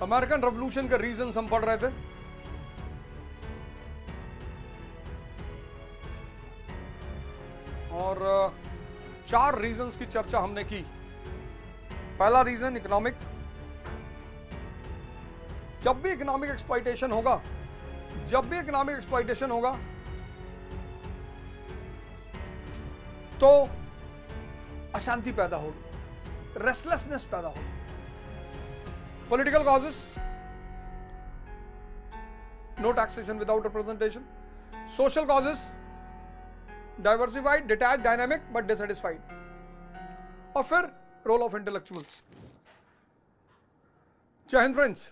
American revolution के reason हम पढ़ रहे थे। और 4 रीजंस की चर्चा हमने की। पहला रीजन इकोनॉमिक। जब भी इकोनॉमिक एक्सप्लॉइटेशन होगा तो अशांति पैदा होगी, रेस्टलेसनेस पैदा होगी। Political causes, no taxation without representation. Social causes, diversified, detach, dynamic but dissatisfied. और फिर रोल ऑफ इंटेलेक्चुअल्स। जय हिंद फ्रेंड्स।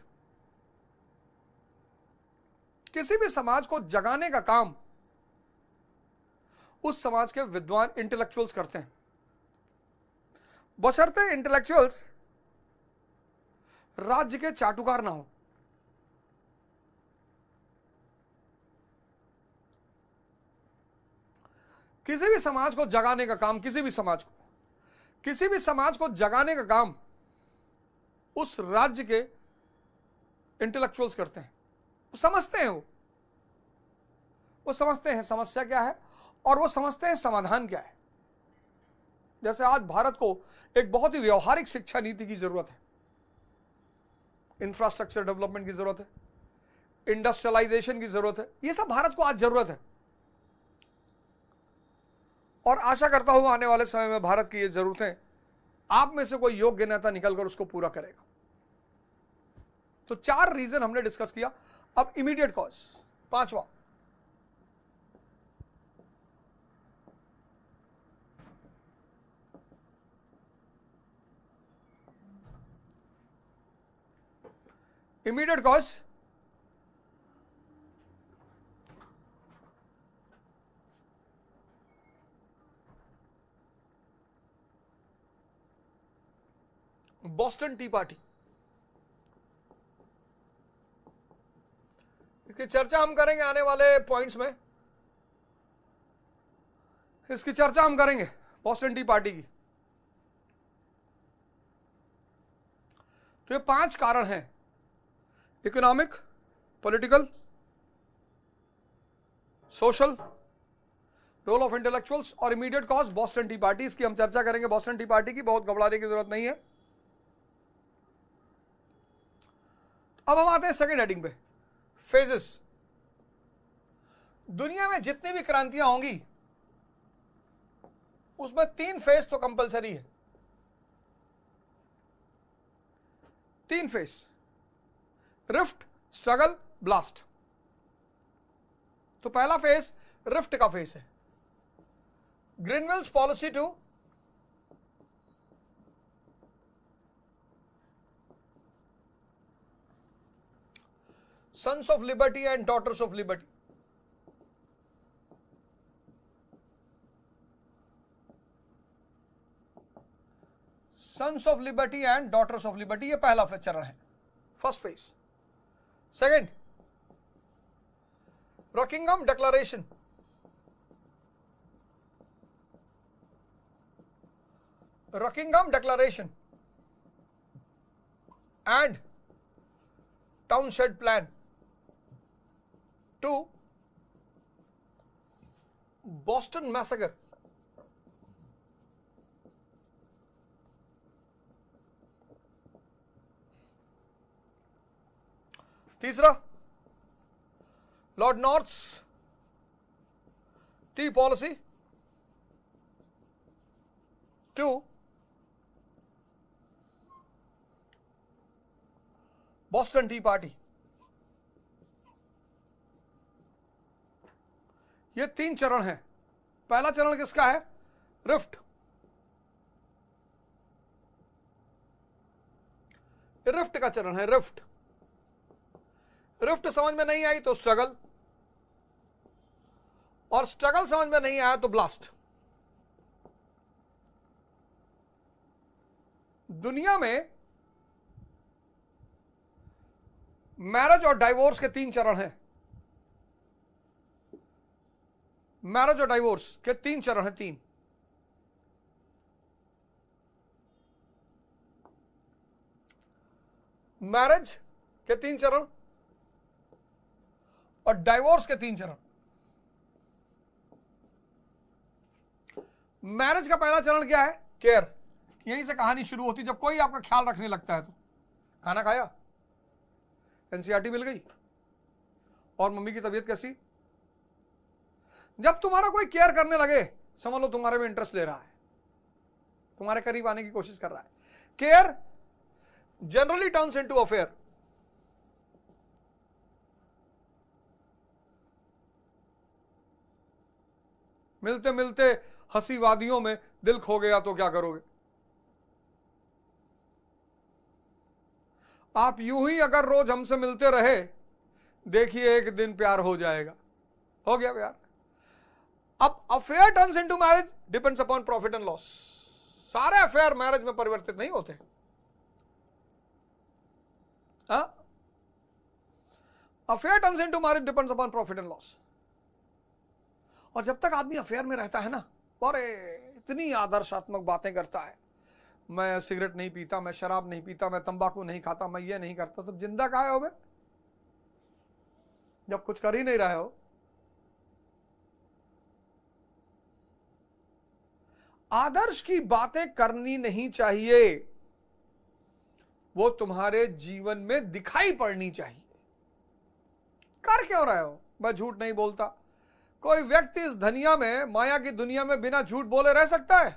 किसी भी समाज को जगाने का काम उस समाज के विद्वान इंटेलेक्चुअल्स करते हैं, बशर्ते इंटेलेक्चुअल्स राज्य के चाटुकार ना हो। किसी भी समाज को जगाने का काम, किसी भी समाज को जगाने का काम उस राज्य के इंटेलेक्चुअल्स करते हैं। समझते हैं, वो समझते हैं समस्या क्या है और वो समझते हैं समाधान क्या है। जैसे आज भारत को एक बहुत ही व्यवहारिक शिक्षा नीति की जरूरत है, इंफ्रास्ट्रक्चर डेवलपमेंट की जरूरत है, इंडस्ट्रियलाइजेशन की जरूरत है। ये सब भारत को आज जरूरत है और आशा करता हूं आने वाले समय में भारत की ये जरूरतें आप में से कोई योग्य नेता निकलकर उसको पूरा करेगा। तो 4 रीजन हमने डिस्कस किया। अब इमीडिएट कॉज, 5वां, immediate cause Boston tea party. इसकी चर्चा हम करेंगे आने वाले पॉइंट्स में, इसकी चर्चा हम करेंगे बॉस्टन टी पार्टी की। तो ये 5 कारण हैं, economic, political, social, role of intellectuals और immediate cause Boston tea party. इसकी हम चर्चा करेंगे बॉस्टन टी पार्टी की, बहुत घबराने की जरूरत नहीं है। अब हम आते हैं सेकेंड हेडिंग पे, फेजेस। दुनिया में जितनी भी क्रांतियां होंगी उसमें 3 फेज तो कंपलसरी है। 3 फेज, रिफ्ट, स्ट्रगल, ब्लास्ट। तो पहला फेज रिफ्ट का फेज है। Grenville's policy to Sons of Liberty and Daughters of Liberty। Sons of Liberty and Daughters of Liberty, ये पहला चरण है, first phase. Second, Rockingham declaration. Rockingham declaration and Townshend plan to Boston massacre। तीसरा, Lord North's tea policy to Boston tea party. ये 3 चरण हैं। पहला चरण किसका है? रिफ्ट। रिफ्ट का चरण है, रिफ्ट। रिफ्ट समझ में नहीं आई तो स्ट्रगल, और स्ट्रगल समझ में नहीं आया तो ब्लास्ट। दुनिया में मैरिज और डाइवोर्स के 3 चरण हैं। मैरिज और डाइवोर्स के 3 चरण हैं, 3। मैरिज, के 3 चरण और डाइवोर्स के 3 चरण। मैरिज का पहला चरण क्या है? केयर। यहीं से कहानी शुरू होती, जब कोई आपका ख्याल रखने लगता है। तो खाना खाया, एनसीईआरटी मिल गई, और मम्मी की तबीयत कैसी? जब तुम्हारा कोई केयर करने लगे, समझ लो तुम्हारे में इंटरेस्ट ले रहा है, तुम्हारे करीब आने की कोशिश कर रहा है। Care generally turns into affair. मिलते मिलते हंसी वादियों में दिल खो गया तो क्या करोगे? आप यूं ही अगर रोज हमसे मिलते रहे, देखिए एक दिन प्यार हो जाएगा। हो गया प्यार। अब affair turns into marriage depends upon profit and loss. सारे अफेयर मैरिज में परिवर्तित नहीं होते। Affair turns into marriage depends upon profit and loss. और जब तक आदमी अफेयर में रहता है ना, अरे इतनी आदर्शात्मक बातें करता है, मैं सिगरेट नहीं पीता, मैं शराब नहीं पीता, मैं तंबाकू नहीं खाता, मैं ये नहीं करता। सब जिंदा कहाँ हो बे, जब कुछ कर ही नहीं रहे हो। आदर्श की बातें करनी नहीं चाहिए, वो तुम्हारे जीवन में दिखाई पड़नी चाहिए। कर क्यों रहे हो? मैं झूठ नहीं बोलता। कोई व्यक्ति इस दुनिया में, माया की दुनिया में, बिना झूठ बोले रह सकता है?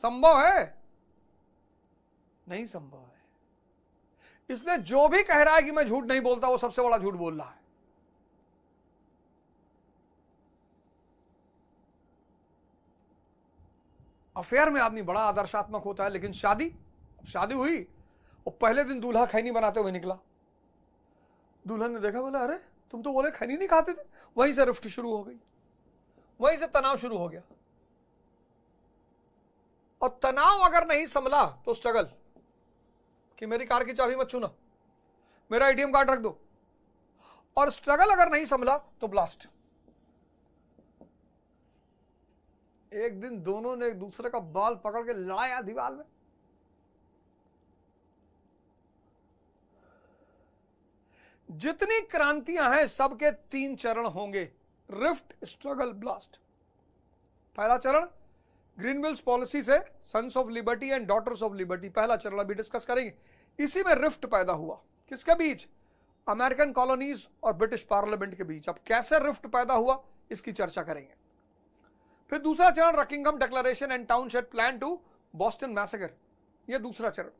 संभव है? नहीं संभव है। इसलिए जो भी कह रहा है कि मैं झूठ नहीं बोलता, वो सबसे बड़ा झूठ बोल रहा है। अफेयर में आदमी बड़ा आदर्शात्मक होता है, लेकिन शादी हुई और पहले दिन दूल्हा खैनी बनाते हुए निकला। दुल्हन ने देखा, बोला अरे तुम तो बोले खैनी नहीं खाते थे। वहीं से रिफ्ट शुरू हो गई, वहीं से तनाव शुरू हो गया। और तनाव अगर नहीं संभला तो स्ट्रगल, कि मेरी कार की चाबी मत छूना, मेरा एटीएम कार्ड रख दो। और स्ट्रगल अगर नहीं संभला तो ब्लास्ट। एक दिन दोनों ने एक दूसरे का बाल पकड़ के लड़ाया दीवार में। जितनी क्रांतियां हैं, सबके 3 चरण होंगे, रिफ्ट, स्ट्रगल, ब्लास्ट। पहला चरण ग्रीनविल्स पॉलिसी से sons of liberty and daughters of liberty, पहला चरण अभी डिस्कस करेंगे। इसी में रिफ्ट पैदा हुआ, किसके बीच? अमेरिकन कॉलोनीज और ब्रिटिश पार्लियामेंट के बीच। अब कैसे रिफ्ट पैदा हुआ, इसकी चर्चा करेंगे। फिर दूसरा चरण Rockingham declaration and township plan to Boston massacre, यह दूसरा चरण।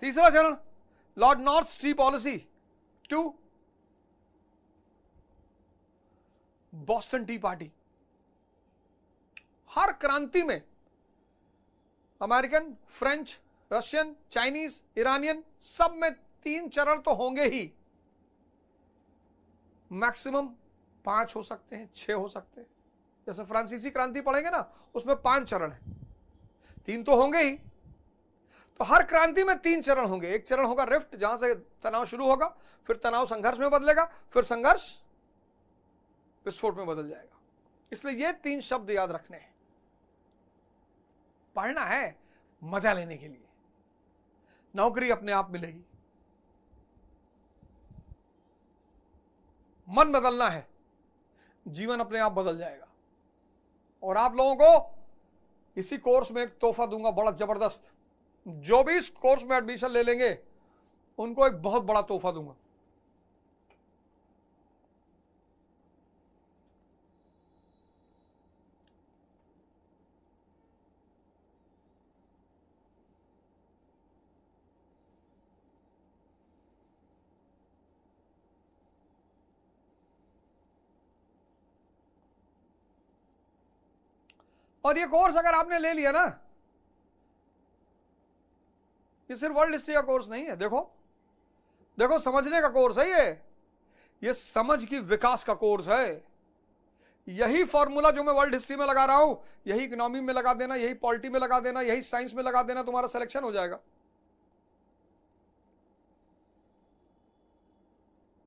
तीसरा चरण Lord North tea policy to Boston tea party. हर क्रांति में American, French, Russian, Chinese, Iranian, सब में 3 चरण तो होंगे ही। मैक्सिमम 5 हो सकते हैं, 6 हो सकते हैं। जैसे फ्रांसीसी क्रांति पढ़ेंगे ना, उसमें 5 चरण है, 3 तो होंगे ही। तो हर क्रांति में 3 चरण होंगे। एक चरण होगा रिफ्ट, जहां से तनाव शुरू होगा, फिर तनाव संघर्ष में बदलेगा, फिर संघर्ष विस्फोट में बदल जाएगा। इसलिए ये 3 शब्द याद रखने हैं। पढ़ना है मजा लेने के लिए, नौकरी अपने आप मिलेगी। मन बदलना है, जीवन अपने आप बदल जाएगा। और आप लोगों को इसी कोर्स में एक तोहफा दूंगा बड़ा जबरदस्त। जो भी इस कोर्स में एडमिशन ले लेंगे, उनको एक बहुत बड़ा तोहफा दूंगा। और ये कोर्स अगर आपने ले लिया ना, ये सिर्फ वर्ल्ड हिस्ट्री का कोर्स नहीं है। देखो समझने का कोर्स है ये समझ की विकास का कोर्स है। यही फॉर्मूला जो मैं वर्ल्ड हिस्ट्री में लगा रहा हूं, यही इकोनॉमी में लगा देना, यही पॉलिटी में लगा देना, यही साइंस में लगा देना, तुम्हारा सिलेक्शन हो जाएगा।